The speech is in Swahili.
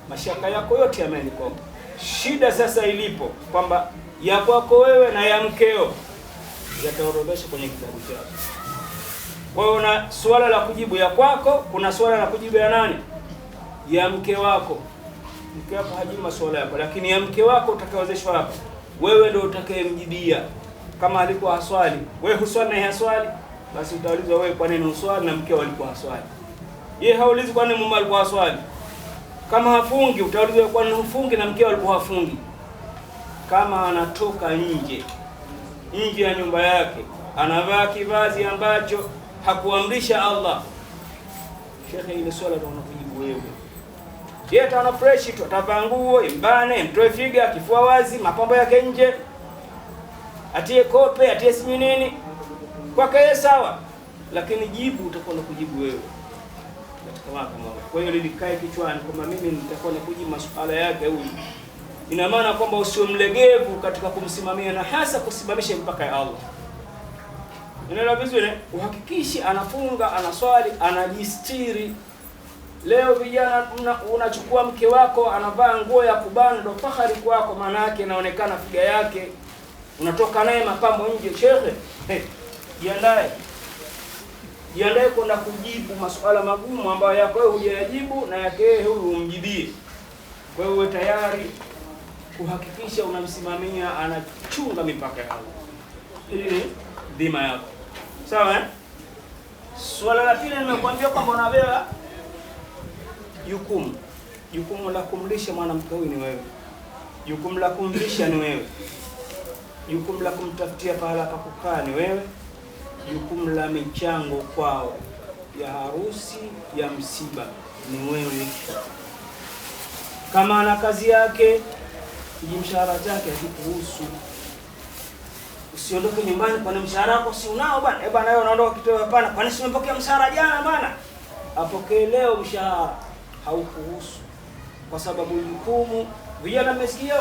mashaka yako yote yameandikwa. Shida sasa ilipo kwamba ya kwako wewe na ya mkeo yataorodheshwa kwenye kitabu chako. Kwa hiyo na swala la kujibu ya kwako, kuna swala la kujibu ya nani? Ya mke wako. Mke wako hajibu maswala yako, lakini ya mke wako utakaozeshwa hapo, wewe ndio utakayemjibia. Kama alikuwa haswali, wewe huswali na haswali, basi utaulizwa wewe kwa nini uswali na mkeo alikuwa haswali. Yeye haulizi kwa nini mume alikuwa haswali. Kama hafungi, utaulizwa kwa nini hufungi na mkeo alikuwa hafungi. Kama anatoka nje ya nyumba yake, anavaa kivazi ambacho hakuamrisha Allah, shekhe, ile swala ndio unakujibu wewe. Yeye ataona fresh tu, atavaa nguo imbane, mtoe figa, kifua wazi, mapambo yake nje, atie kope, atie simi nini, kwake yeye sawa, lakini jibu utakuwa kujibu wewe katika mahakama. Kwa hiyo lilikae kichwani kwamba mimi nitakuwa nakujibu masuala yake huyu. Ina maana kwamba usio mlegevu katika kumsimamia na hasa kusimamisha mpaka ya Allah. Unaelewa vizuri? Uhakikishe anafunga, anaswali, anajistiri. Leo vijana unachukua mke wako anavaa nguo ya kubana, ndo fahari kwako, maana yake inaonekana figa yake. Unatoka naye mapambo nje, shekhe. Jiandae kwenda kujibu masuala magumu ambayo yako wewe hujayajibu na yake huyu umjibie. Kwa hiyo uwe tayari kuhakikisha unamsimamia, anachunga mipaka ya Allah. Hili ni dhima yako. Sawa eh? Swala la pili nimekuambia kwamba unabeba jukumu la kumlisha mwanamke huyu ni wewe. Jukumu la kumlisha ni wewe. Jukumu la kumtafutia pahala pa kukaa ni wewe. Jukumu la michango kwao ya harusi, ya msiba ni wewe. Kama ana kazi yake, mshahara chake hakikuhusu. Usiondoke nyumbani kwa mshahara wako si unao bwana. Bwana wewe unaondoka kitoa hapana. Kwani si umepokea mshahara jana bwana? Apokee leo mshahara, haukuhusu. Kwa sababu jukumu, vijana mmesikia?